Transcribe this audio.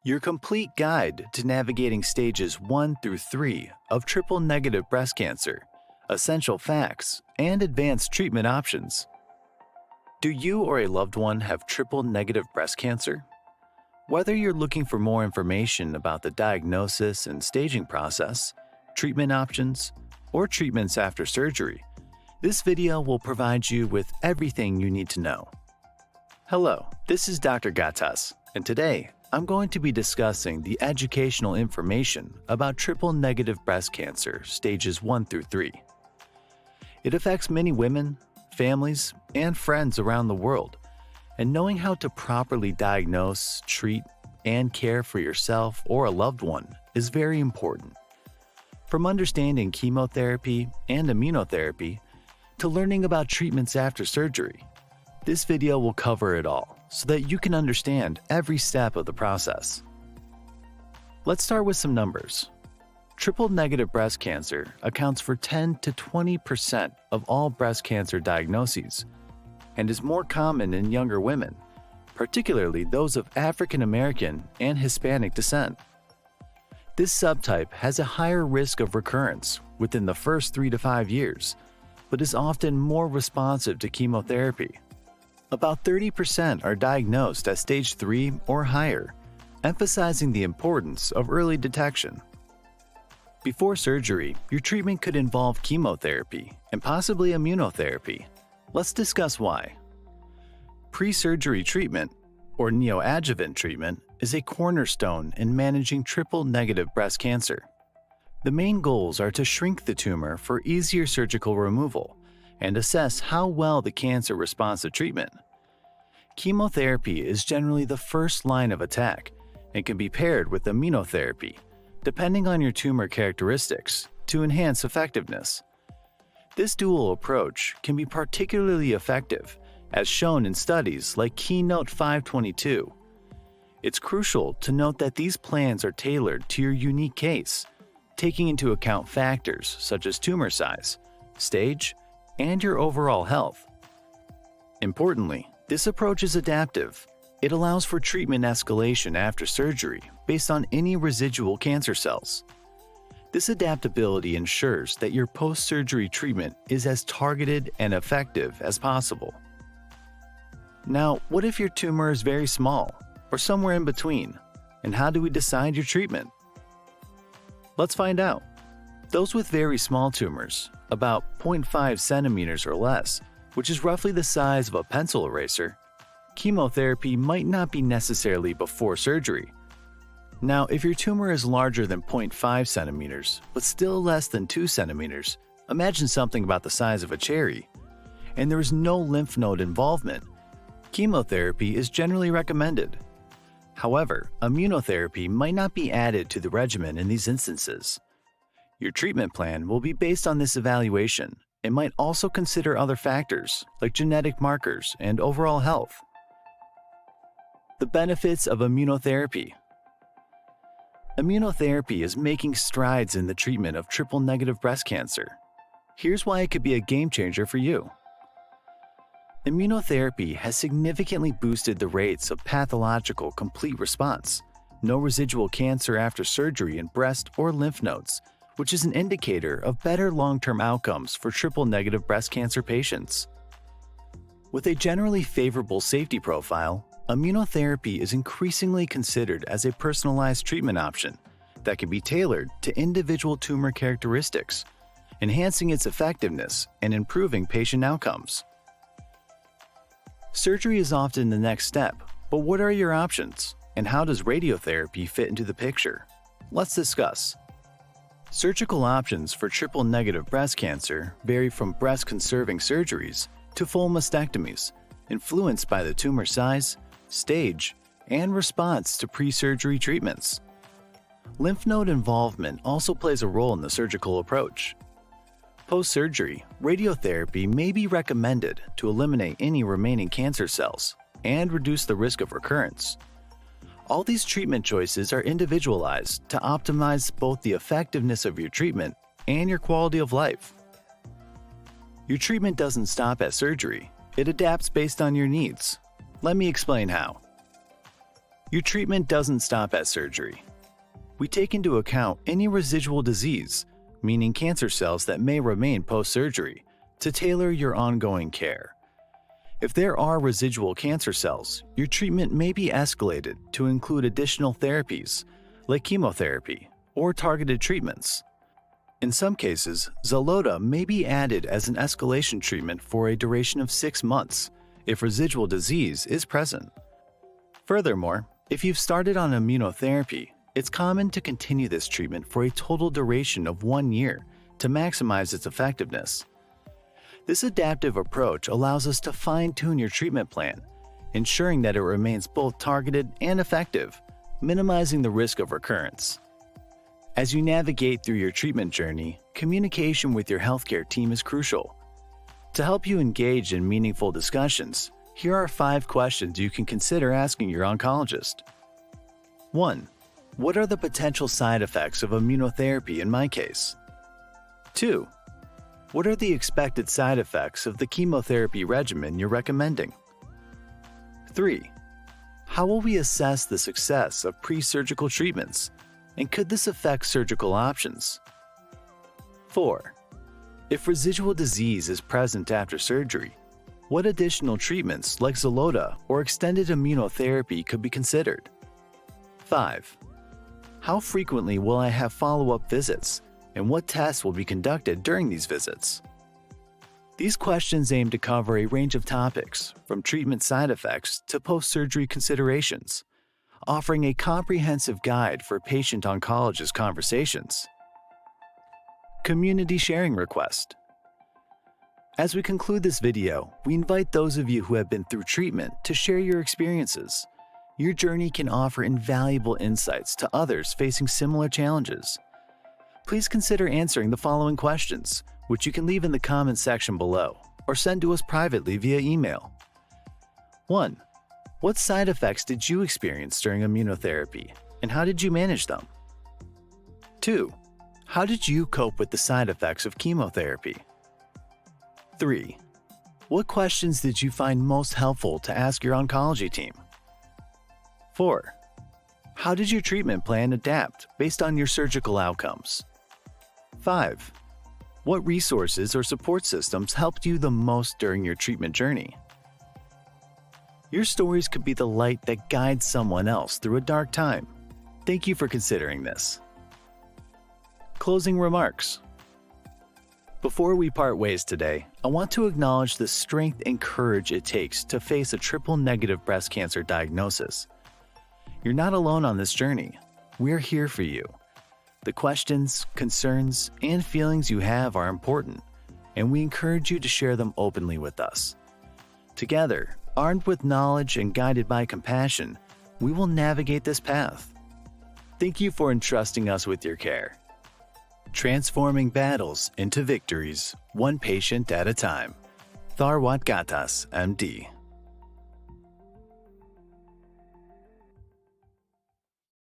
your complete guide to navigating stages 1 through 3 of triple-negative breast cancer, essential facts, and advanced treatment options. Do you or a loved one have triple-negative breast cancer? Whether you're looking for more information about the diagnosis and staging process, treatment options, or treatments after surgery, this video will provide you with everything you need to know. Hello, this is Dr. Ghattas, and today I'm going to be discussing the educational information about triple-negative breast cancer stages 1 through 3. It affects many women, families, and friends around the world, and knowing how to properly diagnose, treat, and care for yourself or a loved one is very important. From understanding chemotherapy and immunotherapy to learning about treatments after surgery, this video will cover it all so that you can understand every step of the process. Let's start with some numbers. Triple-negative breast cancer accounts for 10 to 20% of all breast cancer diagnoses and is more common in younger women, particularly those of African American and Hispanic descent. This subtype has a higher risk of recurrence within the first 3 to 5 years, but is often more responsive to chemotherapy. About 30% are diagnosed at stage 3 or higher, emphasizing the importance of early detection. Before surgery, your treatment could involve chemotherapy and possibly immunotherapy. Let's discuss why. Pre-surgery treatment, or neoadjuvant treatment, is a cornerstone in managing triple-negative breast cancer. The main goals are to shrink the tumor for easier surgical removal and assess how well the cancer responds to treatment. Chemotherapy is generally the first line of attack and can be paired with immunotherapy, depending on your tumor characteristics, to enhance effectiveness. This dual approach can be particularly effective, as shown in studies like Keynote 522. It's crucial to note that these plans are tailored to your unique case, taking into account factors such as tumor size, stage, and your overall health. Importantly, this approach is adaptive. It allows for treatment escalation after surgery based on any residual cancer cells. This adaptability ensures that your post-surgery treatment is as targeted and effective as possible. Now, what if your tumor is very small or somewhere in between, and how do we decide your treatment? Let's find out. Those with very small tumors, about 0.5 centimeters or less, which is roughly the size of a pencil eraser, chemotherapy might not be necessarily before surgery. Now, if your tumor is larger than 0.5 centimeters, but still less than 2 centimeters, imagine something about the size of a cherry, and there is no lymph node involvement, chemotherapy is generally recommended. However, immunotherapy might not be added to the regimen in these instances. Your treatment plan will be based on this evaluation and might also consider other factors like genetic markers and overall health. The benefits of immunotherapy. Immunotherapy is making strides in the treatment of triple-negative breast cancer. Here's why it could be a game changer for you. Immunotherapy has significantly boosted the rates of pathological complete response, no residual cancer after surgery in breast or lymph nodes, which is an indicator of better long-term outcomes for triple-negative breast cancer patients. With a generally favorable safety profile, immunotherapy is increasingly considered as a personalized treatment option that can be tailored to individual tumor characteristics, enhancing its effectiveness and improving patient outcomes. Surgery is often the next step, but what are your options, and how does radiotherapy fit into the picture? Let's discuss. Surgical options for triple-negative breast cancer vary from breast-conserving surgeries to full mastectomies, influenced by the tumor size, stage, and response to pre-surgery treatments. Lymph node involvement also plays a role in the surgical approach. Post-surgery, radiotherapy may be recommended to eliminate any remaining cancer cells and reduce the risk of recurrence. All these treatment choices are individualized to optimize both the effectiveness of your treatment and your quality of life. Your treatment doesn't stop at surgery. It adapts based on your needs. Let me explain how. Your treatment doesn't stop at surgery. We take into account any residual disease, meaning cancer cells that may remain post-surgery, to tailor your ongoing care. If there are residual cancer cells, your treatment may be escalated to include additional therapies, like chemotherapy or targeted treatments. In some cases, Xeloda may be added as an escalation treatment for a duration of 6 months if residual disease is present. Furthermore, if you've started on immunotherapy, it's common to continue this treatment for a total duration of 1 year to maximize its effectiveness. This adaptive approach allows us to fine-tune your treatment plan, ensuring that it remains both targeted and effective, minimizing the risk of recurrence. As you navigate through your treatment journey, communication with your healthcare team is crucial. To help you engage in meaningful discussions, here are 5 questions you can consider asking your oncologist. 1. What are the potential side effects of immunotherapy in my case? 2. What are the expected side effects of the chemotherapy regimen you're recommending? 3. How will we assess the success of pre-surgical treatments, and could this affect surgical options? 4. If residual disease is present after surgery, what additional treatments like Xeloda or extended immunotherapy could be considered? 5. How frequently will I have follow-up visits, and what tests will be conducted during these visits? These questions aim to cover a range of topics, from treatment side effects to post-surgery considerations, offering a comprehensive guide for patient-oncologist conversations. Community sharing request. As we conclude this video, we invite those of you who have been through treatment to share your experiences. Your journey can offer invaluable insights to others facing similar challenges. Please consider answering the following questions, which you can leave in the comments section below or send to us privately via email. 1. What side effects did you experience during immunotherapy, and how did you manage them? 2. How did you cope with the side effects of chemotherapy? 3. What questions did you find most helpful to ask your oncology team? 4. How did your treatment plan adapt based on your surgical outcomes? 5. What resources or support systems helped you the most during your treatment journey? Your stories could be the light that guides someone else through a dark time. Thank you for considering this. Closing remarks. Before we part ways today, I want to acknowledge the strength and courage it takes to face a triple-negative breast cancer diagnosis. You're not alone on this journey. We're here for you. The questions, concerns, and feelings you have are important, and we encourage you to share them openly with us. Together, armed with knowledge and guided by compassion, we will navigate this path. Thank you for entrusting us with your care. Transforming battles into victories, one patient at a time. Ghattas, MD.